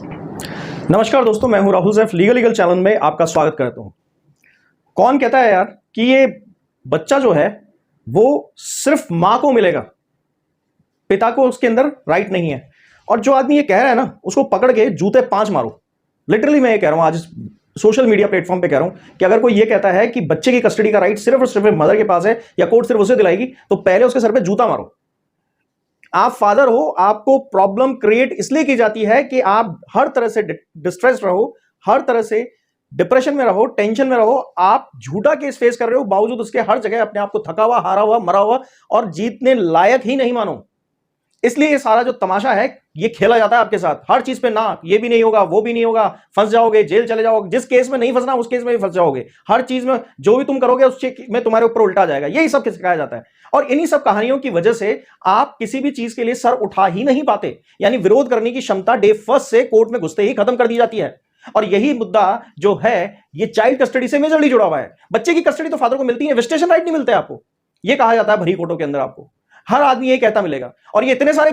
नमस्कार दोस्तों, मैं हूं राहुल सैफ। लीगल चैनल में आपका स्वागत करता हूं। कौन कहता है यार कि ये बच्चा जो है वो सिर्फ मां को मिलेगा, पिता को उसके अंदर राइट नहीं है। और जो आदमी ये कह रहा है ना, उसको पकड़ के जूते 5 मारो। लिटरली मैं ये कह रहा हूं, आज सोशल मीडिया प्लेटफॉर्म पे कह रहा हूं कि अगर कोई ये कहता है कि बच्चे की कस्टडी का राइट सिर्फ और सिर्फ मदर के पास है या कोर्ट सिर्फ उसे दिलाएगी, तो पहले उसके सर पे जूता मारो। आप फादर हो, आपको प्रॉब्लम क्रिएट इसलिए की जाती है कि आप हर तरह से डिस्ट्रेस्ड रहो, हर तरह से डिप्रेशन में रहो, टेंशन में रहो। आप झूठा केस फेस कर रहे हो, बावजूद उसके हर जगह अपने आप को थका हुआ, हारा हुआ, मरा हुआ और जीतने लायक ही नहीं मानो। इसलिए ये सारा जो तमाशा है ये खेला जाता है आपके साथ। हर चीज पे ना, ये भी नहीं होगा, वो भी नहीं होगा, फंस जाओगे, जेल चले जाओगे। जिस केस में नहीं फंसना उस केस में भी फंस जाओगे। हर चीज में जो भी तुम करोगे उस चीज में तुम्हारे ऊपर उल्टा जाएगा। यही सब सिखाया जाता है और इन्हीं सब कहानियों की वजह से आप किसी भी चीज के लिए सर उठा ही नहीं पाते। यानी विरोध करने की क्षमता डे फर्स्ट से कोर्ट में घुसते ही खत्म कर दी जाती है। और यही मुद्दा जो है ये चाइल्ड कस्टडी से मेजरली जुड़ा हुआ है। बच्चे की कस्टडी तो फादर को मिलती है, विजिटेशन राइट नहीं मिलते आपको। ये कहा जाता है भरी कोर्टों के अंदर आपको हर आदमी ये कहता मिलेगा। और ये इतने सारे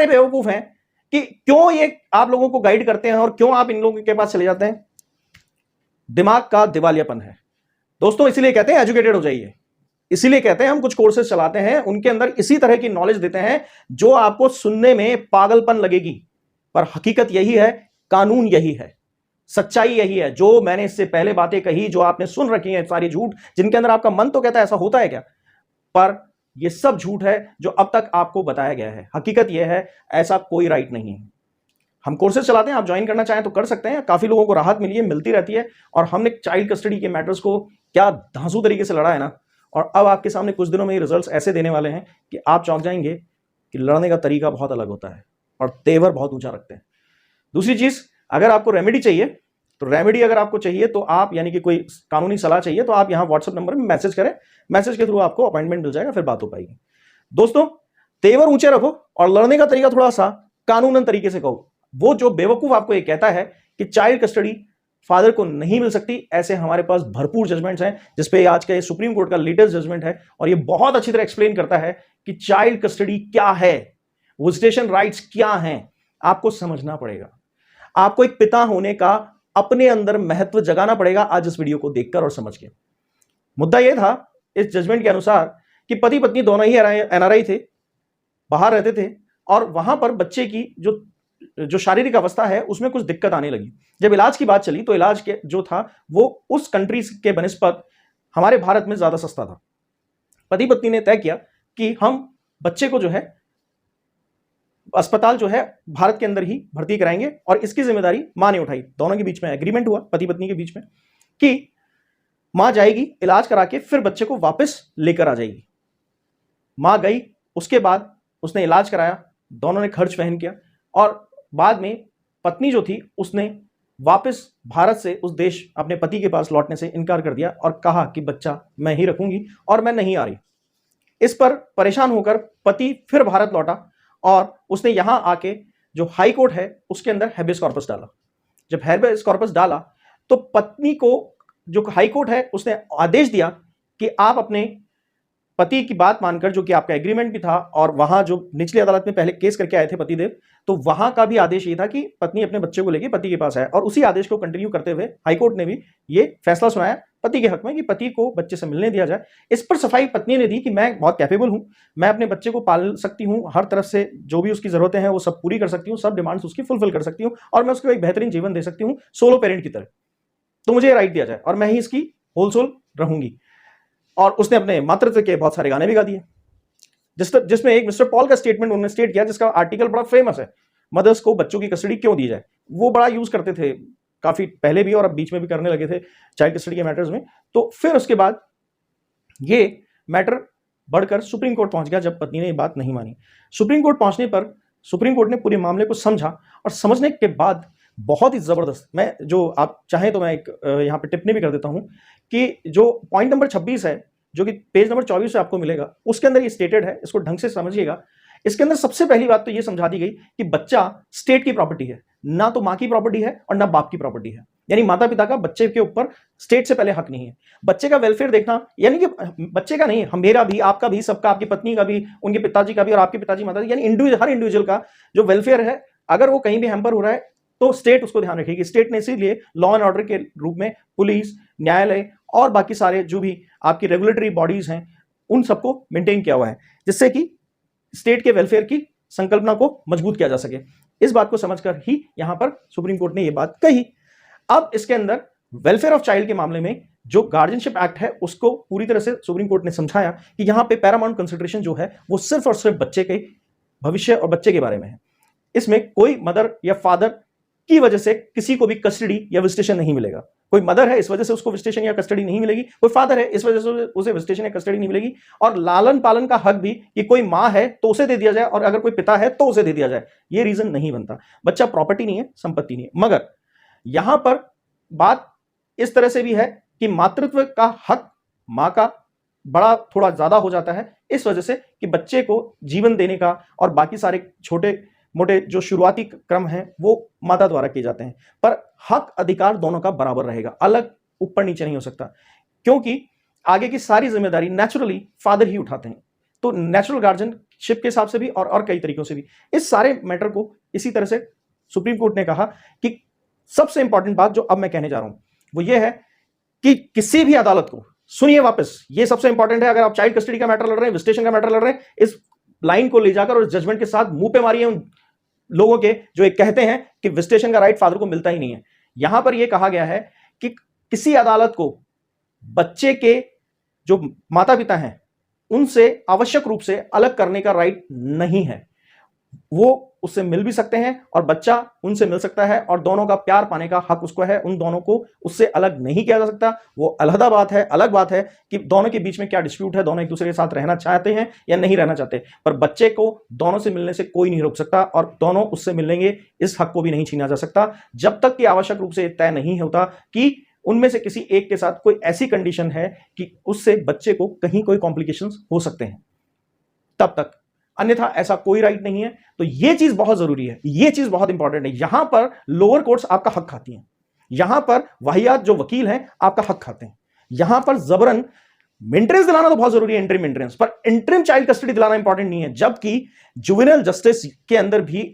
बेवकूफ हैं कि क्यों ये आप लोगों को गाइड करते हैं और क्यों आप इन लोगों के पास चले जाते हैं। दिमाग का दिवालियापन है दोस्तों। इसीलिए कहते हैं एजुकेटेड हो जाइए। इसीलिए कहते हैं हम कुछ कोर्सेज चलाते हैं, उनके अंदर इसी तरह की नॉलेज देते हैं जो आपको सुनने में पागलपन लगेगी, पर हकीकत यही है, कानून यही है, सच्चाई यही है। जो मैंने इससे पहले बातें कही, जो आपने सुन रखी हैं, सारी झूठ, जिनके अंदर आपका मन तो कहता है ऐसा होता है क्या, पर ये सब झूठ है जो अब तक आपको बताया गया है। हकीकत यह है, ऐसा कोई राइट नहीं है। हम कोर्सेज चलाते हैं, आप ज्वाइन करना चाहें तो कर सकते हैं। काफी लोगों को राहत मिली है, मिलती रहती है। और हमने चाइल्ड कस्टडी के मैटर्स को क्या धांसू तरीके से लड़ा है ना, और अब आपके सामने कुछ दिनों में ये रिजल्ट्स ऐसे देने वाले हैं कि आप चौंक जाएंगे कि लड़ने का तरीका बहुत अलग होता है और तेवर बहुत ऊंचा रखते हैं। दूसरी चीज, अगर आपको रेमेडी चाहिए तो रेमेडी अगर आपको चाहिए तो आप, यानी कि कोई कानूनी सलाह चाहिए तो आप यहां व्हाट्सएप नंबर में मैसेज करें। मैसेज के थ्रू आपको अपॉइंटमेंट मिल जाएगा, फिर बात हो पाएगी। दोस्तों, तेवर ऊंचे रखो और लड़ने का तरीका थोड़ा सा कानूनन तरीके से कहो। वो जो बेवकूफ आपको ये कहता है कि चाइल्ड कस्टडी फादर को नहीं मिल सकती, ऐसे हमारे पास भरपूर जजमेंट्स हैं, जिसपे आज का ये सुप्रीम कोर्ट का लेटेस्ट जजमेंट है और ये बहुत अच्छी तरह एक्सप्लेन करता है कि चाइल्ड कस्टडी क्या है, विजिटेशन राइट्स क्या हैं। आपको समझना पड़ेगा, आपको एक पिता होने का अपने अंदर महत्व जगाना पड़ेगा आज इस वीडियो को देखकर और समझ के। मुद्दा यह था इस जजमेंट के अनुसार कि पति पत्नी दोनों ही एनआरआई थे, बाहर रहते थे और वहां पर बच्चे की जो शारीरिक अवस्था है उसमें कुछ दिक्कत आने लगी। जब इलाज की बात चली तो इलाज के जो था वो उस कंट्री के बनिस्पत हमारे भारत में ज्यादा सस्ता था। पति पत्नी ने तय किया कि हम बच्चे को जो है अस्पताल जो है भारत के अंदर ही भर्ती कराएंगे और इसकी जिम्मेदारी मां ने उठाई। दोनों के बीच में एग्रीमेंट हुआ, पति पत्नी के बीच में, कि मां जाएगी इलाज करा के फिर बच्चे को वापस लेकर आ जाएगी। मां गई, उसके बाद उसने इलाज कराया, दोनों ने खर्च वहन किया और बाद में पत्नी जो थी उसने वापस भारत से उस देश अपने पति के पास लौटने से इनकार कर दिया और कहा कि बच्चा मैं ही रखूंगी और मैं नहीं आ रही। इस पर परेशान होकर पति फिर भारत लौटा और उसने यहां आके जो हाई कोर्ट है उसके अंदर हैबेस कॉर्पस डाला। जब हैबेस कॉर्पस डाला तो पत्नी को जो हाई कोर्ट है उसने आदेश दिया कि आप अपने पति की बात मानकर, जो कि आपका एग्रीमेंट भी था और वहां जो निचली अदालत में पहले केस करके आए थे पतिदेव, तो वहां का भी आदेश ये था कि पत्नी अपने बच्चे को लेकर पति के पास आए। और उसी आदेश को कंटिन्यू करते हुए हाईकोर्ट ने भी ये फैसला सुनाया पति के हक में कि पति को बच्चे से मिलने दिया जाए। इस पर सफाई पत्नी ने दी कि मैं बहुत कैपेबल हूं, मैं अपने बच्चे को पाल सकती हूं, हर तरफ से जो भी उसकी जरूरतें हैं वो सब पूरी कर सकती हूँ, सब डिमांड्स उसकी फुलफिल कर सकती हूँ और मैं उसको एक बेहतरीन जीवन दे सकती हूँ सोलो पेरेंट की तरह। तो मुझे राइट दिया जाए और मैं ही इसकी होल सोल रहूंगी। और उसने अपने मातृत्व के बहुत सारे गाने भी गा दिए, जिसमें एक मिस्टर पॉल का स्टेटमेंट उन्होंने स्टेट किया, जिसका आर्टिकल बड़ा फेमस है, मदर्स को बच्चों की कस्टडी क्यों दी जाए। वो बड़ा यूज करते थे काफी पहले भी और अब बीच में भी करने लगे थे चाइल्ड कस्टडी के मैटर्स में। तो फिर उसके बाद ये मैटर बढ़कर सुप्रीम कोर्ट पहुंच गया जब पत्नी ने ये बात नहीं मानी। सुप्रीम कोर्ट पहुंचने पर सुप्रीम कोर्ट ने पूरे मामले को समझा और समझने के बाद बहुत ही जबरदस्त, मैं जो आप चाहें तो मैं एक यहाँ पे टिप्पणी भी कर देता हूं कि जो पॉइंट नंबर 26 है, जो कि पेज नंबर 24 से आपको मिलेगा, उसके अंदर ये स्टेटेड है, इसको ढंग से समझिएगा। इसके अंदर सबसे पहली बात तो ये समझा दी गई कि बच्चा स्टेट की प्रॉपर्टी है, ना तो मां की प्रॉपर्टी है और ना बाप की प्रॉपर्टी है। यानी माता पिता का बच्चे के ऊपर स्टेट से पहले हक नहीं है। बच्चे का वेलफेयर देखना, यानी कि बच्चे का नहीं, मेरा भी, आपका भी, सबका, आपकी पत्नी का भी, उनके पिताजी का भी और आपके पिताजी माता, यानी हर इंडिविजुअल का जो वेलफेयर है अगर वो कहीं भी हैम्पर हो रहा है तो स्टेट उसको ध्यान रखेगी। स्टेट ने इसीलिए लॉ एंड ऑर्डर के रूप में पुलिस, न्यायालय और बाकी सारे जो भी आपकी रेगुलेटरी बॉडीज हैं उन सबको मेंटेन किया हुआ है, जिससे कि स्टेट के वेलफेयर की संकल्पना को मजबूत किया जा सके। इस बात को समझकर ही यहां पर सुप्रीम कोर्ट ने यह बात कही। अब इसके अंदर वेलफेयर ऑफ चाइल्ड के मामले में जो गार्जियनशिप एक्ट है उसको पूरी तरह से सुप्रीम कोर्ट ने समझाया कि यहां पे पैरामाउंट कंसिडरेशन जो है वो सिर्फ और सिर्फ बच्चे के भविष्य और बच्चे के बारे में है। इसमें कोई मदर या फादर की वजह से किसी को भी कस्टडी या विजिटेशन नहीं मिलेगा। कोई मदर है इस वजह से उसको विजिटेशन या कस्टडी नहीं मिलेगी, कोई फादर है इस वजह से उसे विजिटेशन या कस्टडी नहीं मिलेगी। और लालन पालन का हक भी कि कोई मां है तो उसे दे दिया जाए और अगर कोई पिता है तो उसे दे दिया जाए, ये रीजन नहीं बनता। बच्चा प्रॉपर्टी नहीं है, संपत्ति नहीं है। मगर यहां पर बात इस तरह से भी है कि मातृत्व का हक मां का बड़ा थोड़ा ज्यादा हो जाता है, इस वजह से कि बच्चे को जीवन देने का और बाकी सारे छोटे मोटे जो शुरुआती क्रम हैं वो माता द्वारा किए जाते हैं। पर हक अधिकार दोनों का बराबर रहेगा, अलग ऊपर नीचे नहीं हो सकता, क्योंकि आगे की सारी जिम्मेदारी नेचुरली फादर ही उठाते हैं। तो नेचुरल गार्जियनशिप के हिसाब से भी और कई तरीकों से भी इस सारे मैटर को इसी तरह से सुप्रीम कोर्ट ने कहा कि सबसे इंपॉर्टेंट बात जो अब मैं कहने जा रहा हूं वो ये है कि किसी भी अदालत को सुनिए वापस, ये सबसे इंपॉर्टेंट है। अगर आप चाइल्ड कस्टडी का मैटर लड़ रहे हैं, विजिटेशन का मैटर लड़ रहे हैं, इस लाइन को ले जाकर और जजमेंट के साथ मुंह पे मारिए उन लोगों के जो एक कहते हैं कि विजिटेशन का राइट फादर को मिलता ही नहीं है। यहां पर यह कहा गया है कि किसी अदालत को बच्चे के जो माता पिता हैं उनसे आवश्यक रूप से अलग करने का राइट नहीं है। वो उससे मिल भी सकते हैं और बच्चा उनसे मिल सकता है और दोनों का प्यार पाने का हक उसको है। उन दोनों को उससे अलग नहीं किया जा सकता। वो अलहदा बात है, अलग बात है कि दोनों के बीच में क्या डिस्प्यूट है, दोनों एक दूसरे के साथ रहना चाहते हैं या नहीं रहना चाहते, पर बच्चे को दोनों से मिलने से कोई नहीं रोक सकता और दोनों उससे मिलेंगे, इस हक को भी नहीं छीना जा सकता जब तक कि आवश्यक रूप से तय नहीं होता कि उनमें से किसी एक के साथ कोई ऐसी कंडीशन है कि उससे बच्चे को कहीं कोई कॉम्प्लिकेशंस हो सकते हैं, तब तक। अन्यथा ऐसा कोई राइट नहीं है। तो यह चीज बहुत जरूरी है, यह चीज बहुत इंपॉर्टेंट है। यहां पर लोअर कोर्ट्स आपका हक खाती हैं, यहां पर वाहियात जो वकील हैं आपका हक खाते हैं। यहां पर जबरन मेंटेनेंस दिलाना तो बहुत जरूरी है, इंटरिम मेंटेनेंस, पर इंटरिम चाइल्ड कस्टडी दिलाना इंपॉर्टेंट नहीं है। जबकि जुवेनाइल जस्टिस के अंदर भी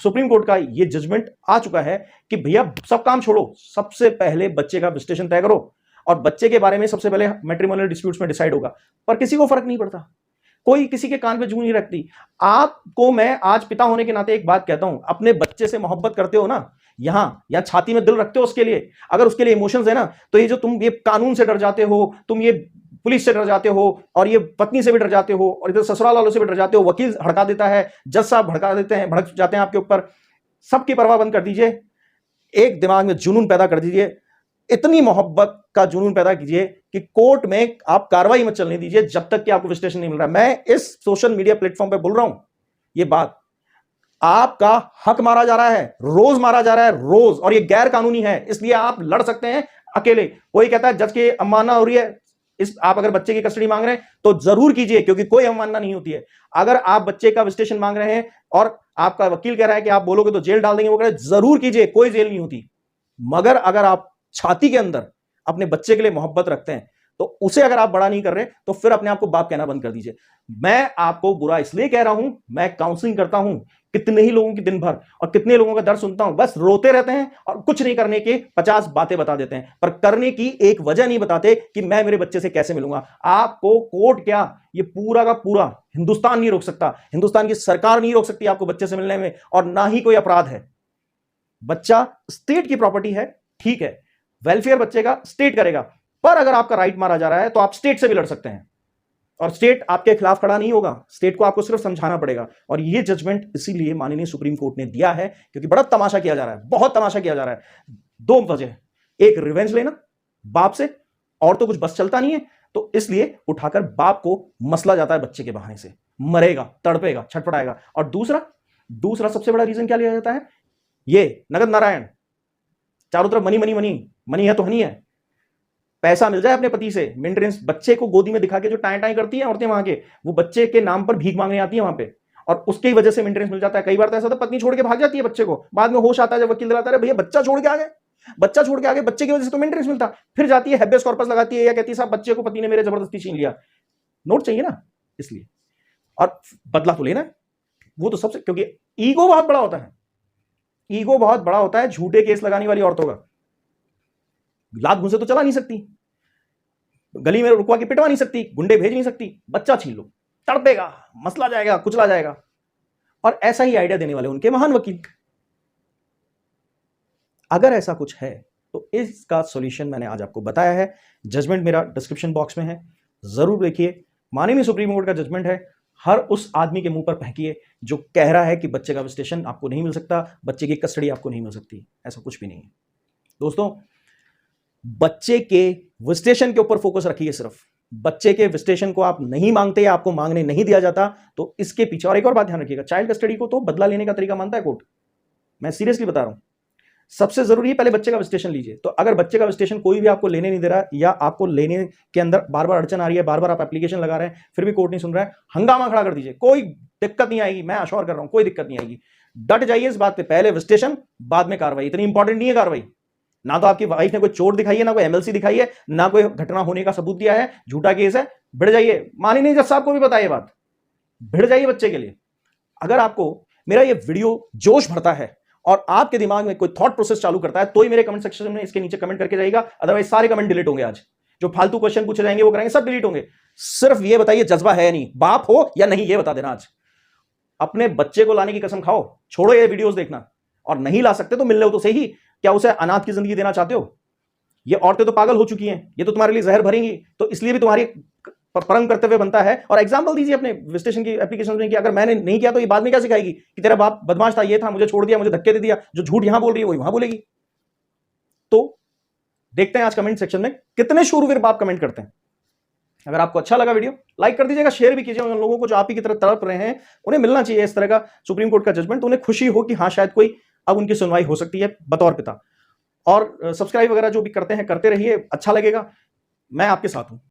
सुप्रीम कोर्ट का यह जजमेंट आ चुका है कि भैया सब काम छोड़ो, सबसे पहले बच्चे का विजिटेशन तय करो और बच्चे के बारे में सबसे पहले मैट्रिमोनियल डिस्प्यूट्स में डिसाइड होगा। पर किसी को फर्क नहीं पड़ता, कोई किसी के कान पे जूं नहीं रखती। आपको मैं आज पिता होने के नाते एक बात कहता हूं, अपने बच्चे से मोहब्बत करते हो ना, यहां या छाती में दिल रखते हो उसके लिए, अगर उसके लिए इमोशंस है ना, तो ये जो तुम ये कानून से डर जाते हो, तुम ये पुलिस से डर जाते हो और ये पत्नी से भी डर जाते हो और इधर ससुराल वालों से भी डर जाते हो, वकील भड़का देता है, जज साहब भड़का देते हैं, भड़क जाते हैं आपके ऊपर, सबकी परवाह बंद कर दीजिए। एक दिमाग में जुनून पैदा कर दीजिए, इतनी मोहब्बत का जुनून पैदा कीजिए कि कोर्ट में आप कार्रवाई मत चलने दीजिए जब तक कि आपको विजिटेशन नहीं मिल रहा। मैं इस सोशल मीडिया प्लेटफॉर्म पे बोल रहा हूं ये बात, आपका हक मारा जा रहा है, रोज मारा जा रहा है, रोज, और ये गैर कानूनी है। इसलिए आप लड़ सकते हैं अकेले। कोई कहता है जज की अवमानना हो रही है, इस आप अगर बच्चे की कस्टडी मांग रहे हैं तो जरूर कीजिए, क्योंकि कोई अवमानना नहीं होती है। अगर आप बच्चे का विजिटेशन मांग रहे हैं और आपका वकील कह रहा है कि आप बोलोगे तो जेल डाल देंगे, वो कह रहे हैं जरूर कीजिए, कोई जेल नहीं होती। मगर अगर आप छाती के अंदर अपने बच्चे के लिए मोहब्बत रखते हैं तो उसे अगर आप बड़ा नहीं कर रहे तो फिर अपने आप को बाप कहना बंद कर दीजिए। मैं आपको बुरा इसलिए कह रहा हूं, मैं काउंसलिंग करता हूं कितने ही लोगों की दिन भर और कितने लोगों का दर्द सुनता हूं, बस रोते रहते हैं और कुछ नहीं करने के 50 बातें बता देते हैं, पर करने की एक वजह नहीं बताते कि मैं मेरे बच्चे से कैसे मिलूंगा। आपको कोर्ट क्या, ये पूरा का पूरा हिंदुस्तान नहीं रोक सकता, हिंदुस्तान की सरकार नहीं रोक सकती आपको बच्चे से मिलने में, और ना ही कोई अपराध है। बच्चा स्टेट की प्रॉपर्टी है, ठीक है, वेलफेयर बच्चे का स्टेट करेगा, पर अगर आपका राइट मारा जा रहा है तो आप स्टेट से भी लड़ सकते हैं और स्टेट आपके खिलाफ खड़ा नहीं होगा। स्टेट को आपको सिर्फ समझाना पड़ेगा। और यह जजमेंट इसीलिए माननीय सुप्रीम कोर्ट ने दिया है क्योंकि बड़ा तमाशा किया जा रहा है, बहुत तमाशा किया जा रहा है। दो वजह, एक रिवेंज लेना बाप से, और तो कुछ बस चलता नहीं है, तो इसलिए उठाकर बाप को मसला जाता है बच्चे के बहाने से, मरेगा, तड़पेगा, छटपटाएगा। और दूसरा सबसे बड़ा रीजन क्या लिया जाता है, ये नगद नारायण, चारों तरफ मनी मनी मनी, मनी है तो हनी है, पैसा मिल जाए अपने पति से, मेंटेनेंस। बच्चे को गोदी में दिखा के जो टाई टाई करती है औरतें वहां के, वो बच्चे के नाम पर भीख मांगने आती है वहां पे, और उसकी वजह से मेंटेनेंस मिल जाता है। कई बार तो ऐसा होता है पत्नी छोड़ के भाग जाती है बच्चे को, बाद में होश आता है जब वकील दिलाता है भैया बच्चा छोड़ के आ गए, बच्चा छोड़ के आ गए, बच्चे की वजह से तो मेंटेनेंस मिलता, फिर जाती है हैबेस कॉर्पस लगाती है या कहती है साहब बच्चे को पति ने मेरे जबरदस्ती छीन लिया, नोट चाहिए ना, इसलिए। और बदला तो लेना है, वो तो सबसे, क्योंकि ईगो बहुत बड़ा होता है। ईगो बहुत बड़ा होता है झूठे केस लगाने वाली औरतों का। लात घूंसे तो चला नहीं सकती, गली में रुकवा के पिटवा नहीं सकती, गुंडे भेज नहीं सकती, बच्चा छीन लो, तड़पेगा, मसला जाएगा, कुचला जाएगा। और ऐसा ही आइडिया देने वाले उनके महान वकील। अगर ऐसा कुछ है तो इसका सॉल्यूशन मैंने आज आपको बताया है। जजमेंट मेरा डिस्क्रिप्शन बॉक्स में है, जरूर देखिए। माननीय सुप्रीम कोर्ट का जजमेंट है, हर उस आदमी के मुंह पर फेंकिए जो कह रहा है कि बच्चे का विजिटेशन आपको नहीं मिल सकता, बच्चे की कस्टडी आपको नहीं मिल सकती। ऐसा कुछ भी नहीं है दोस्तों। बच्चे के विजिटेशन के ऊपर फोकस रखिए। सिर्फ बच्चे के विजिटेशन को आप नहीं मांगते या आपको मांगने नहीं दिया जाता तो इसके पीछे, और एक और बात ध्यान रखिएगा, चाइल्ड कस्टडी को तो बदला लेने का तरीका मानता है कोर्ट। मैं सीरियसली बता रहा हूं, सबसे जरूरी है पहले बच्चे का विजिटेशन लीजिए। तो अगर बच्चे का विजिटेशन कोई भी आपको लेने नहीं दे रहा, या आपको लेने के अंदर बार बार अड़चन आ रही है, बार बार आप एप्लीकेशन लगा रहे हैं, फिर भी कोर्ट नहीं सुन रहा है, हंगामा खड़ा कर दीजिए। कोई दिक्कत नहीं आएगी, मैं अश्योर कर रहा हूं, कोई दिक्कत नहीं आएगी। डट जाइए इस बात पे, पहले विजिटेशन बाद में कार्रवाई। इतनी इंपॉर्टेंट नहीं है कार्रवाई। ना तो आपकी वाइफ ने कोई चोट दिखाई है, ना कोई एमएलसी दिखाई है, ना कोई घटना होने का सबूत दिया है, झूठा केस है, भिड़ जाइए। मानी नहीं जज साहब को भी बताइए बात, भिड़ जाइए बच्चे के लिए। अगर आपको मेरा ये वीडियो जोश भरता है और आपके दिमाग में कोई थॉट प्रोसेस चालू करता है तो ही मेरे कमेंट सेक्शन में इसके नीचे कमेंट करके जाइएगा, अदरवाइज सारे कमेंट डिलीट होंगे। आज जो फालतू क्वेश्चन पूछे जाएंगे वो करेंगे, सब डिलीट होंगे। सिर्फ ये बताइए जज्बा है या नहीं, बाप हो या नहीं, ये बता देना। आज अपने बच्चे को लाने की कसम खाओ, छोड़ो ये वीडियोस देखना। और नहीं ला सकते तो मिल लो तो सही, क्या उसे अनाथ की जिंदगी देना चाहते हो? ये औरतें तो पागल हो चुकी हैं, ये तो तुम्हारे लिए जहर भरेंगी, तो इसलिए भी तुम्हारी परम कर्तव्य बनता है। और एग्जाम्पल दीजिए अपने विजिटेशन की एप्लीकेशन में कि अगर मैंने नहीं किया तो ये बाद में क्या सिखाएगी कि तेरा बाप बदमाश था, ये था, मुझे छोड़ दिया, मुझे धक्के दे दिया। जो झूठ यहां बोल रही है वही वहां बोलेगी। तो देखते हैं आज कमेंट सेक्शन में कितने शूरवीर बाप कमेंट करते हैं। अगर आपको अच्छा लगा वीडियो लाइक कर दीजिएगा, शेयर भी कीजिए। उन लोगों को जो आप ही की तरह तड़प रहे हैं, उन्हें मिलना चाहिए इस तरह का सुप्रीम कोर्ट का जजमेंट, तो उन्हें खुशी हो कि हाँ शायद कोई अब उनकी सुनवाई हो सकती है बतौर पिता। और सब्सक्राइब वगैरह जो भी करते हैं करते रहिए, अच्छा लगेगा। मैं आपके साथ हूं।